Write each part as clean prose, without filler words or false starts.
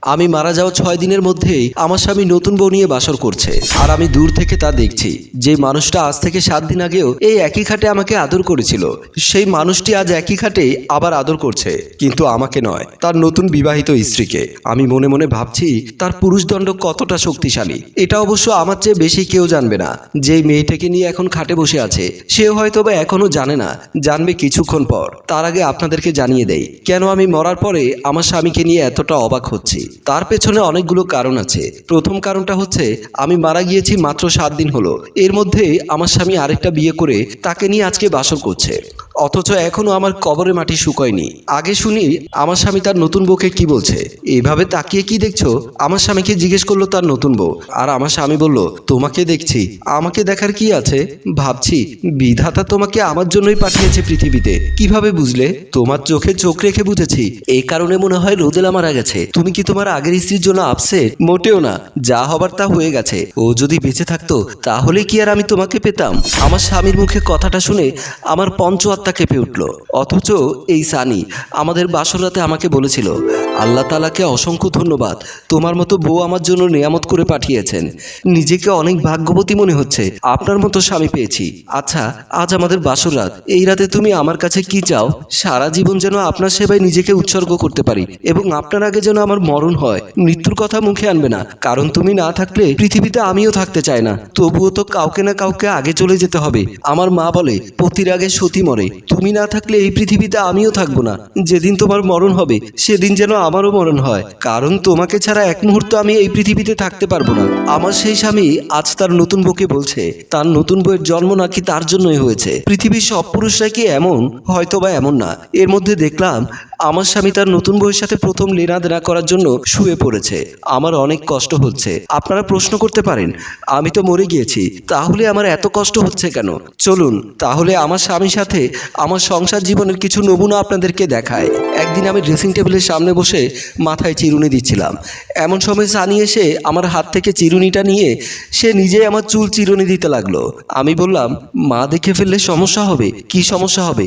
আমি মারা যাওয়া 6 দিনের মধ্যেই আমার স্বামী নতুন বউ নিয়ে বাসর করছে, আর আমি দূর থেকে তা দেখছি। যে মানুষটা আজ থেকে 7 দিন আগেও এই একই খাটে আমাকে আদর করেছিল, সেই মানুষটি আজ একই খাটে আবার আদর করছে, কিন্তু আমাকে নয়, তার নতুন বিবাহিত স্ত্রীকে। আমি মনে মনে ভাবছি তার পুরুষদণ্ড কতটা শক্তিশালী। এটা অবশ্য আমার চেয়ে বেশি কেউ জানবে না। যেই মেয়েটাকে নিয়ে এখন খাটে বসে আছে, সে হয়তো বা এখনো জানে না, জানবে কিছুক্ষণ পর। তার আগে আপনাদেরকে জানিয়ে দেই কেন আমি মরার পরে আমার স্বামীকে নিয়ে এতটা অবাক হচ্ছি। তার পেছনে অনেকগুলো কারণ আছে। প্রথম কারণটা হচ্ছে, আমি মারা গিয়েছি মাত্র 7 দিন হলো, এর মধ্যে আমার স্বামী আরেকটা বিয়ে করে তাকে নিয়ে আজকে বাসর করছে, অথচ এখনো আমার কবরের মাটি শুকায়নি। আগে শুনি আমার স্বামী তার নতুন বউকে কি বলছে। এভাবে তাকিয়ে কি দেখছো, আমার স্বামীকে জিজ্ঞেস করলো তার নতুন বউ। আর আমার স্বামী বলল, তোমাকে দেখছি, আমাকে দেখার কি আছে? ভাবছি বিধাতা তোমাকে আমার জন্যই পাঠিয়েছে পৃথিবীতে। কিভাবে বুঝলে? তোমার চোখে চোখ রেখে বুঝেছি। এই কারণে মনে হয় রোদেলা মারা গেছে। তুমি কি তোমার আগের স্ত্রীর জন্য আপসেট? মোটেও না, যা হবার তা হয়ে গেছে। ও যদি বেঁচে থাকতো তাহলে কি আর আমি তোমাকে পেতাম? আমার স্বামীর মুখে কথাটা শুনে আমার পঞ্চ আত্মা কেঁপে উঠল। অথচ এই সানি আমাদের বাসর রাতে আমাকে বলেছিল, আল্লাহ তাআলাকে অসংখ্য ধন্যবাদ, তোমার মতো বউ আমার জন্য নিয়ামত করে পাঠিয়েছেন। নিজেকে অনেক ভাগ্যবতী মনে হচ্ছে, আপনার মতো স্বামী পেয়েছি। আচ্ছা, আজ আমাদের বাসর রাত, এই রাতে তুমি আমার কাছে কি চাও? সারা জীবন যেন আপনার সেবায় নিজেকে উৎসর্গ করতে পারি, এবং আপনার আগে যেন আমার মরণ হয়। মৃত্যুর কথা মুখে আনবে না, কারণ তুমি না থাকলে পৃথিবীতে আমিও থাকতে চাই না। তবুও তো কাউকে না কাউকে আগে চলে যেতে হবে। আমার মা বলে, পতির আগে সতী মরে। তুমি না থাকলে এই পৃথিবীতে আমিও থাকবো না। যেদিন তোমার মরণ হবে সেদিন যেন আমারও মরণ হয়, কারণ তোমাকে ছাড়া এক মুহূর্ত আমি এই পৃথিবীতে থাকতে পারবো না। আমার সেই স্বামী আজ তার নতুন বউকে বলছে, তার নতুন বউয়ের জন্ম নাকি তার জন্যই হয়েছে। পৃথিবীর সব পুরুষরা কি এমন? হয়তো বা এমন না। এর মধ্যে দেখলাম আমার স্বামী তার নতুন বউয়ের সাথে প্রথম লেনাদেনা করার জন্য শুয়ে পড়েছে। আমার অনেক কষ্ট হচ্ছে। আপনারা প্রশ্ন করতে পারেন, আমি তো মরে গিয়েছি, তাহলে আমার এত কষ্ট হচ্ছে কেন? চলুন তাহলে আমার স্বামীর সাথে আমার সংসার জীবনের কিছু নমুনা আপনাদেরকে দেখায়। একদিন আমি ড্রেসিং টেবিলের সামনে বসে মাথায় চিরুনি দিচ্ছিলাম। এমন সময় সানি এসে আমার হাত থেকে চিরুনিটা নিয়ে সে নিজেই আমার চুল চিরুনি দিতে লাগলো। আমি বললাম, মা দেখে ফেললে সমস্যা হবে। কি সমস্যা হবে?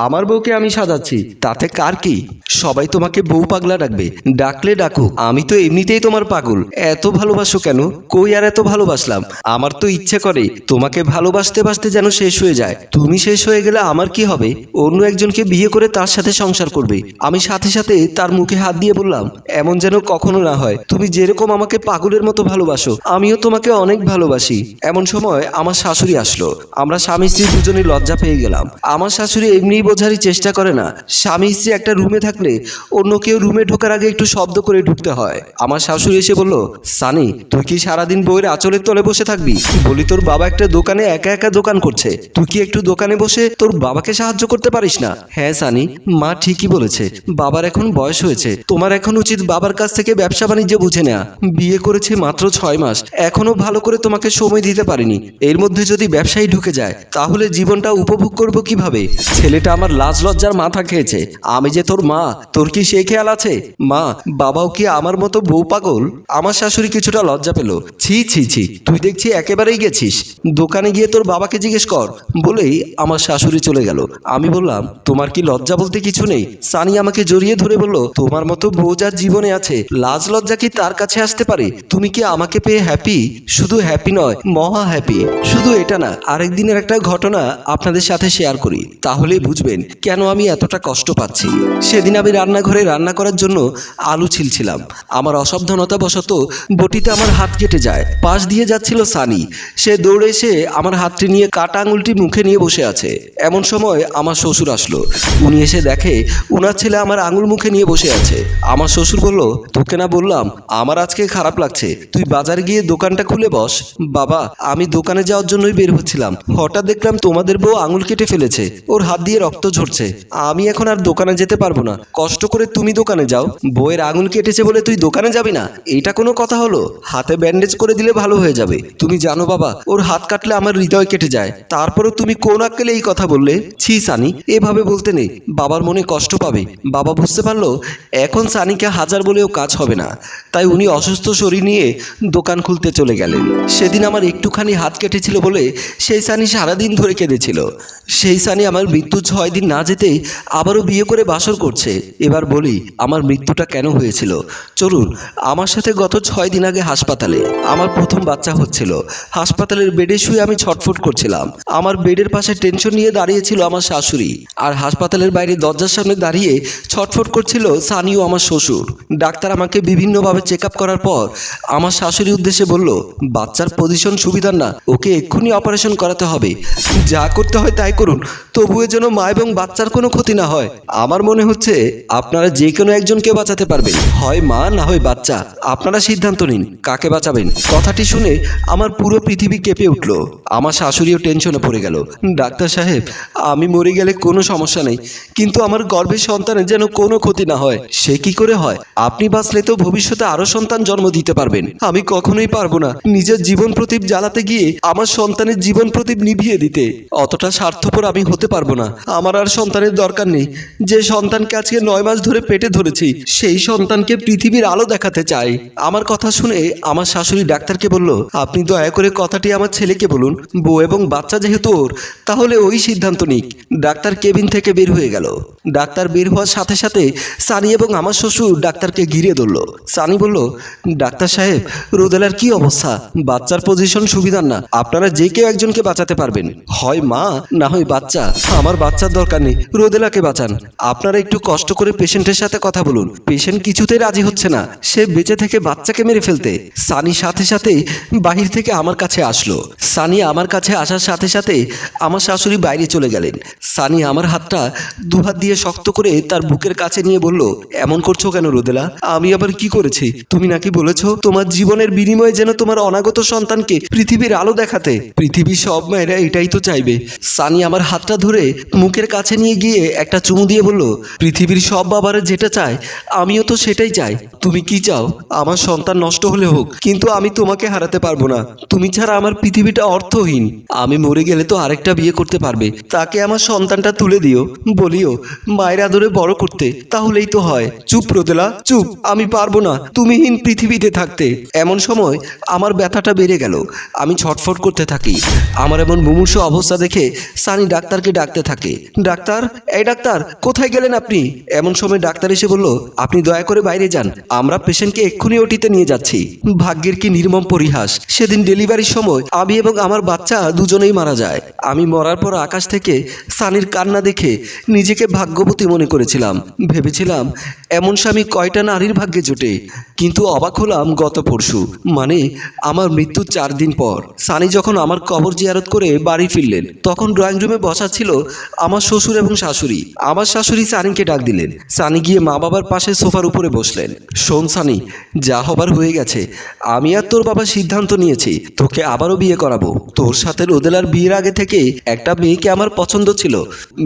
আমার বউকে আমি সাজাচ্ছি, তাতে কার কি? সবাই তোমাকে বউ পাগলা ডাকবে, ডাকলে ডাকুক, আমি তো এমনিতেই তোমার পাগল। এত ভালোবাসো কেন? কই আর এত ভালোবাসলাম? আমার তো ইচ্ছে করে তোমাকে ভালোবাসতে বাসতে যেন শেষ হয়ে যায়। তুমি শেষ হয়ে গেলে আমার কি হবে? অন্য একজনকে বিয়ে করে তার সাথে সংসার করবে। আমি সাথে সাথে তার মুখে হাত দিয়ে বললাম, এমন যেন কখনো না হয়। তুমি যেরকম আমাকে পাগলের মতো ভালোবাসো, আমিও তোমাকে অনেক ভালোবাসি। এমন সময় আমার শাশুড়ি আসলো। আমরা স্বামী স্ত্রী দুজনেই লজ্জা পেয়ে গেলাম। আমার শাশুড়ি এমনিই বোঝারই চেষ্টা করে না, স্বামী স্ত্রী একটা রুমে থাকলে অন্য কেউ রুমে ঢোকার আগে একটু শব্দ করে ঢুকতে হয়। আমার শাশুড়ি এসে বলল, সানি তুই কি সারাদিন বউয়ের আঁচলের তলে বসে থাকবি? বলি, তোর বাবা একটা দোকানে একা একা দোকান করছে, তুই কি একটু দোকানে বসে তোর বাবাকে সাহায্য করতে পারিস না? হ্যাঁ সানি, মা ঠিকই বলেছে, বাবার এখন বয়স হয়েছে। তোমার এখন উচিত বাবার কাছ থেকে ব্যবসা বাণিজ্য বুঝে নেওয়া। বিয়ে করেছে মাত্র 6 মাস, এখনো ভালো করে তোমাকে সময় দিতে পারিনি। এর মধ্যে যদি ব্যবসায়ী ঢুকে যায় তাহলে জীবনটা উপভোগ করব কিভাবে? ছেলেটা আমার লাজ লজ্জার মাথা খেয়েছে। আমি যে তোর মা, তোর কি সেই খেয়াল আছে? মা, বাবাও কি আমার মতো বউ পাগল? আমার শাশুড়ি কিছুটা লজ্জা পেল। ছি ছি ছি, তুই দেখছি একেবারেই গেছিস, দোকানে গিয়ে তোর বাবাকে জিজ্ঞেস কর, বলেই আমার শাশুড়ি চলে গেল। আমি বললাম, তোমার কি লজ্জা বলতে কিছু নেই? সানি আমাকে জড়িয়ে ধরে বলল, তোমার মতো বউ যার জীবনে আছে, লাজ লজ্জা কি তার কাছে আসতে পারে? তুমি কি আমাকে পেয়ে হ্যাপি? শুধু হ্যাপি নয়, মহা হ্যাপি। শুধু এটা না, আরেকদিনের একটা ঘটনা আপনাদের সাথে শেয়ার করি, তাহলেই বুঝবেন কেন আমি এতটা কষ্ট পাচ্ছি। সেদিন আমি রান্নাঘরে রান্না করার জন্য আলু ছিলছিলাম। আমার অসাবধানতা বশত বটিতে আমার হাত কেটে যায়। পাশ দিয়ে যাচ্ছিল সানি, সে দৌড়ে এসে আমার হাতটি নিয়ে কাটা আঙুলটি মুখে নিয়ে বসে আছে। এমন সময় আমার শ্বশুর আসলো। উনি এসে দেখে উনার ছেলে আমার আঙুল মুখে নিয়ে বসে আছে। আমার শ্বশুর বলল, তোকে না বললাম আমার আজকে খারাপ লাগছে, তুই বাজারে গিয়ে দোকানটা খুলে বস। বাবা, আমি দোকানে যাওয়ার জন্যই বের হচ্ছিলাম, হঠাৎ দেখলাম তোমাদের বউ আঙুল কেটে ফেলেছে, ওর হাত দিয়ে রক্ত ঝরছে। আমি এখন আর দোকানে যেতে পারবো না, কষ্ট করে তুমি দোকানে যাও। বউয়ের আঙুল কেটেছে বলে তুই দোকানে যাবি না? এটা কোনো কথা হলো? হাতে ব্যান্ডেজ করে দিলে ভালো হয়ে যাবে। তুমি জানো বাবা, ওর হাত কাটলে আমার হৃদয় কেটে যায়। তারপরেও তুমি কোন আক্কেলে এই কথা বললে? ছি সানি, এভাবে বলতে নেই, বাবার মনে কষ্ট পাবে। বাবা বুঝতে পারলো এখন সানিকে হাজার বলেও কাজ হবে না, তাই উনি অসুস্থ শরীর নিয়ে দোকান খুলতে চলে গেলেন। সেদিন আমার একটুখানি হাত কেটেছিল বলে সেই সানি সারাদিন ধরে কেঁদেছিল। সেই সানি আমার মৃত্যু 6 দিন না যেতেই আবারও বিয়ে করে বাসর করছে। এবার বলি আমার মৃত্যুটা কেন হয়েছিল। চলুন, আমার সাথে গত 6 দিন আগে হাসপাতালে আমার প্রথম বাচ্চা হচ্ছিল। হাসপাতালের বেডে শুয়ে আমি ছটফট করছিলাম। আমার বেডের পাশে টেনশন নিয়ে দাঁড়িয়েছিল আমার শাশুড়ি, আর হাসপাতালের বাইরে দরজার সামনে দাঁড়িয়ে ছটফট করছিল সানি ও আমার শ্বশুর। ডাক্তার আমাকে বিভিন্নভাবে চেক আপ করার পর আমার শাশুড়ির উদ্দেশ্যে বলল, বাচ্চার পজিশন সুবিধার না, ওকে এক্ষুনি অপারেশন করাতে হবে। যা করতে হয় তাই করুন, তবুও যেন মা এবং বাচ্চার কোনো ক্ষতি না হয়। আমার মনে হচ্ছে আপনারা যে কোনো একজনকে বাঁচাতে পারবেন, হয় মা না হয় বাচ্চা। আপনারা সিদ্ধান্ত নিন কাকে বাঁচাবেন। কথাটি শুনে আমার পুরো পৃথিবী কেঁপে উঠল। আমার শাশুড়িও টেনশনে পড়ে গেল। ডাক্তার সাহেব, আমি মরে গেলে কোনো সমস্যা নেই, কিন্তু আমার গর্ভের সন্তানের যেন কোনো ক্ষতি না হয়। সে কি করে হয়? আপনি বাঁচলে তো ভবিষ্যতে আরো সন্তান জন্ম দিতে পারবেন। আমি কখনোই পারবো না নিজের জীবন প্রদীপ জ্বালাতে গিয়ে আমার সন্তানের জীবন প্রদীপ নিভিয়ে দিতে। অতটা স্বার্থপর আমি হতে পারবো না। আমার আর সন্তানের দরকার নেই। যে সন্তানকে আজকে 9 মাস ধরে পেটে ধরেছি, সেই সন্তানকে পৃথিবীর আলো দেখাতে চাই। আমার কথা শুনে আমার শাশুড়ি ডাক্তারকে বলল, আপনি দয়া করে কথাটি আমার ছেলেকে বলুন। বউ এবং বাচ্চা যেহেতু ওর, তাহলে ওই সিদ্ধান্ত নিক। ডাক্তার কেবিন থেকে বের হয়ে গেল। ডাক্তার বের হওয়ার সাথে সাথে সানি এবং আমার শ্বশুর ডাক্তারকে ঘিরে ধরল। সানি বলল, ডাক্তার সাহেব, রোদেলার কি অবস্থা? বাচ্চার পজিশন সুবিধার না, আপনারা যে কেউ একজনকে বাঁচাতে পারবেন, হয় মা না হয় বাচ্চা। আমার বাচ্চার দরকার নেই, রোদেলাকে বাঁচান। আপনারা একটু কষ্ট করে পেশেন্টের সাথে কথা বলুন। পেশেন্ট কিছুতেই রাজি হচ্ছে না, সে বেঁচে থেকে বাচ্চাকে মেরে ফেলতে। সানি সাথে সাথে বাহির থেকে আমার কাছে আসলো। সানি আমার কাছে আসার সাথে সাথে আমার শাশুড়ি বাইরে চলে গেলেন। সানি আমার হাতটা দুহাত দিয়ে শক্ত করে তার বুকের কাছে নিয়ে বলল, এমন করছো কেন রোদেলা? আমি আবার কি করেছি? তুমি নাকি বলেছো তোমার জীবনের বিনিময়ে যেন তোমার অনাগত সন্তানকে পৃথিবীর আলো দেখাতে। পৃথিবীর সব মায়েরা এটাই তো চাইবে। সানি আমার হাতটা ধরে মুখের কাছে নিয়ে গিয়ে একটা চুমু দিয়ে বলল, পৃথিবীর সব বাবারা যেটা চায় আমিও তো সেটাই চাই। তুমি কি চাও? আমার সন্তান নষ্ট হলে হোক, কিন্তু আমি তোমাকে হারাতে পারবো না। তুমি ছাড়া আমার পৃথিবীটা অর্থহীন। আমি মরে গেলে তো আরেকটা বিয়ে করতে পারবে, তাকে আমার সন্তানটা তুলে দিও, বলিও মায়ের আদরে বড় করতে, তাহলেই তো হয়। চুপ রোদেলা, চুপ। আমি পারবো না তুমিহীন পৃথিবীতে থাকতে। এমন সময় আমার ব্যথাটা বেড়ে গেল। আমি ছটফট করতে থাকি। আমার এমন মুমূর্ষু অবস্থা দেখে সানি ডাক্তারকে ডাকতে থাকে। ডাক্তার, এই ডাক্তার, কোথায় গেলেন আপনি? এমন সময় ডাক্তার এসে বলল, আপনি দয়া করে বাইরে যান, আমরা পেশেন্টকে এক্ষুনি ওটিতে নিয়ে যাচ্ছি। ভাগ্যের কি নির্মম পরিহাস, সেদিন ডেলিভারির সময় আমি এবং আমার বাচ্চা দুজনেই মারা যায়। আমি মরার পর আকাশ থেকে সানির কান্না দেখে নিজেকে ভাগ্যবতী মনে করেছিলাম। ভেবেছিলাম এমন স্বামী কয়টা নারীর ভাগ্যে জোটে। কিন্তু অবাক হলাম গত পরশু, মানে আমার মৃত্যুর 4 দিন পর সানি যখন আমার কবর জিয়ারত করে বাড়ি ফিরলেন, তখন ড্রয়িং রুমে বসা ছিল আমার শ্বশুর এবং শাশুড়ি। আমার শাশুড়ি সানিকে ডাক দিলেন। সানি গিয়ে মা বাবার পাশে সোফার উপরে বসলেন। শোন সানি, যা হবার হয়ে গেছে। আমি আর তোর বাবা সিদ্ধান্ত নিয়েছি তোকে আবারও বিয়ে করাবো। তোর সাথে রোদেলার বিয়ের আগে থেকে একটা মেয়েকে আমার পছন্দ ছিল।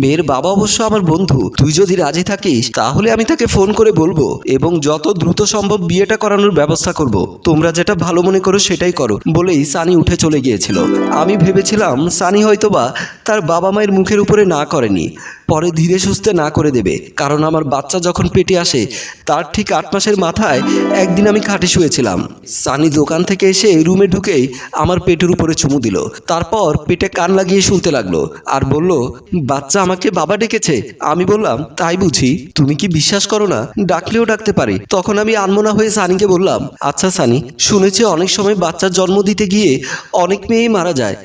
মেয়ের বাবা অবশ্য আমার বন্ধু। তুই যদি রাজি থাকিস তাহলে আমি তাকে ফোন করে বলবো এবং যত দ্রুত সম্ভব বিয়েটা করানোর ব্যবস্থা করব। তোমরা যেটা ভালো মনে করো সেটাই করো, বলেই সানি উঠে চলে গিয়েছিল। আমি ভেবেছিলাম সানি হয়তোবা তার বাবা মায়ের মুখের উপরে না করেনি, পরে ধীরে সুস্থে না করে দেবে। কারণ আমার বাচ্চা যখন পেটে আসে তার ঠিক 8 মাসের মাথায় একদিন আমি খাটে শুয়েছিলাম। সানি দোকান থেকে এসে রুমে ঢুকেই আমার পেটের উপরে চুমু দিল। তারপর পেটে কান লাগিয়ে শুনতে লাগলো আর বলল, বাচ্চা আমাকে বাবা ডেকেছে। আমি বললাম, তাই বুঝি? তুমি কি বিশ্বাস করো না? ডাকলেও ডাকতে পারি। তখন আমি আনমনা হয়ে সানিকে বললাম, আচ্ছা সানি, শুনেছি অনেক সময় বাচ্চার জন্ম দিতে গিয়ে অনেক মেয়েই মারা যায়।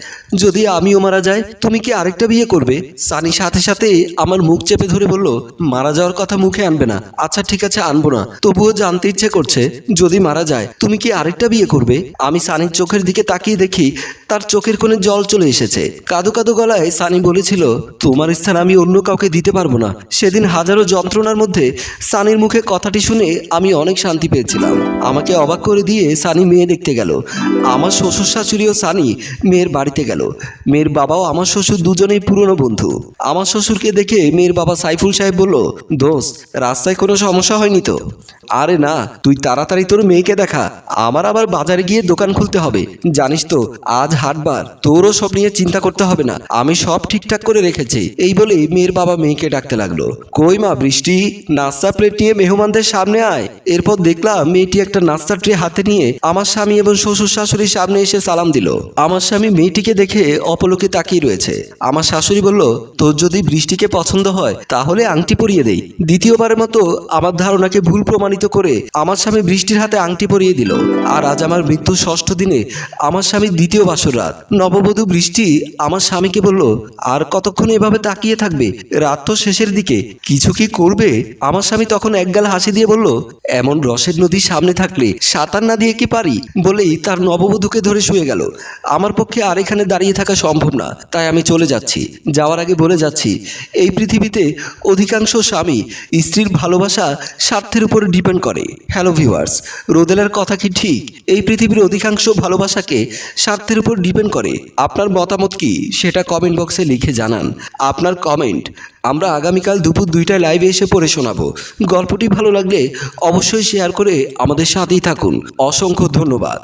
যদি আমিও মারা যাই, তুমি কি আরেকটা বিয়ে করবে? সানি সাথে সাথে আমার মুখ চেপে ধরে বলল, মারা যাওয়ার কথা মুখে আনবে না। আচ্ছা ঠিক আছে, আনবো না, তবুও জানতে ইচ্ছে করছে, যদি মারা যায় তুমি কি আরেকটা বিয়ে করবে? আমি সানির চোখের দিকে তাকিয়ে দেখি তার চোখের কোণে জল চলে এসেছে। কাঁদো কাঁদো গলায় সানি বলেছিল, তোমার স্থান আমি অন্য কাউকে দিতে পারবো না। সেদিন হাজারো যন্ত্রণার মধ্যে সানির মুখে কথাটি শুনে আমি অনেক শান্তি পেয়েছিলাম। আমাকে অবাক করে দিয়ে সানি মেয়ে দেখতে গেল। আমার শ্বশুর শাশুড়িও সানি মেয়ের বাড়িতে গেল। মেয়ের বাবাও আমার শ্বশুর দুজনেই পুরনো বন্ধু। আমার শ্বশুরকে দেখে মেয়ের বাবা সাইফুল সাহেব বলল, দোস্ত রাস্তায় কোনো সমস্যা হয়নি তো? আরে না, তুই তাড়াতাড়ি তোর মেয়েকে দেখা, আমার আবার বাজারে গিয়ে দোকান খুলতে হবে, জানিস তো আজ হাটবার, তোরও সব নিয়ে চিন্তা করতে হবে না, আমি সব ঠিকঠাক করে রেখেছি। এই বলে মেয়ের বাবা মেয়েকে ডাকতে লাগলো। কই মা বৃষ্টি, নাস্তা প্লেট নিয়ে মেহমানদের সামনে আয়। এরপর দেখলাম মেয়েটি একটা নাস্তার ট্রে হাতে নিয়ে আমার স্বামী এবং শ্বশুর শাশুড়ির সামনে এসে সালাম দিল। আমার স্বামী মেয়েটিকে দেখে অপলকে তাকিয়ে রয়েছে। আমার শাশুড়ি বলল, তোর যদি বৃষ্টিকে পছন্দ হয় তাহলে আংটি পরিয়ে দেই। দ্বিতীয়বারের মতো আমার ধারণাকে ভুল প্রমাণিত করে আমার স্বামী বৃষ্টির হাতে আংটি পরিয়ে দিল। আর আজ আমার মৃত্যুর 6ষ্ঠ দিনে আমার স্বামীর দ্বিতীয় বাসর রাত। নববধূ বৃষ্টি আমার স্বামীকে বলল, আর কতক্ষণ এভাবে তাকিয়ে থাকবে, রাত তো শেষের দিকে, কিছু কি করবে? আমার স্বামী তখন একগাল হাসি দিয়ে বলল, এমন রসের নদী সামনে থাকলে সাঁতার না দিয়ে কি পারি, বলেই তার নববধূকে ধরে শুয়ে গেল। আমার পক্ষে আর এখানে দাঁড়িয়ে থাকা সম্ভব না, তাই আমি চলে যাচ্ছি। যাওয়ার আগে বলে যাচ্ছি, এই পৃথিবীতে অধিকাংশ স্বামী স্ত্রীর ভালোবাসা স্বার্থের উপর ডিপেন্ড করে। হ্যালো ভিউয়ার্স, রোদেলার কথা কি ঠিক? এই পৃথিবীর অধিকাংশ ভালোবাসাকে স্বার্থের উপর ডিপেন্ড করে। আপনার মতামত কি সেটা কমেন্ট বক্সে লিখে জানান। আপনার কমেন্ট আমরা আগামীকাল দুপুর 2টায় লাইভে এসে পড়ে শোনাবো। গল্পটি ভালো লাগলে অবশ্যই শেয়ার করে আমাদের সাথেই থাকুন। অসংখ্য ধন্যবাদ।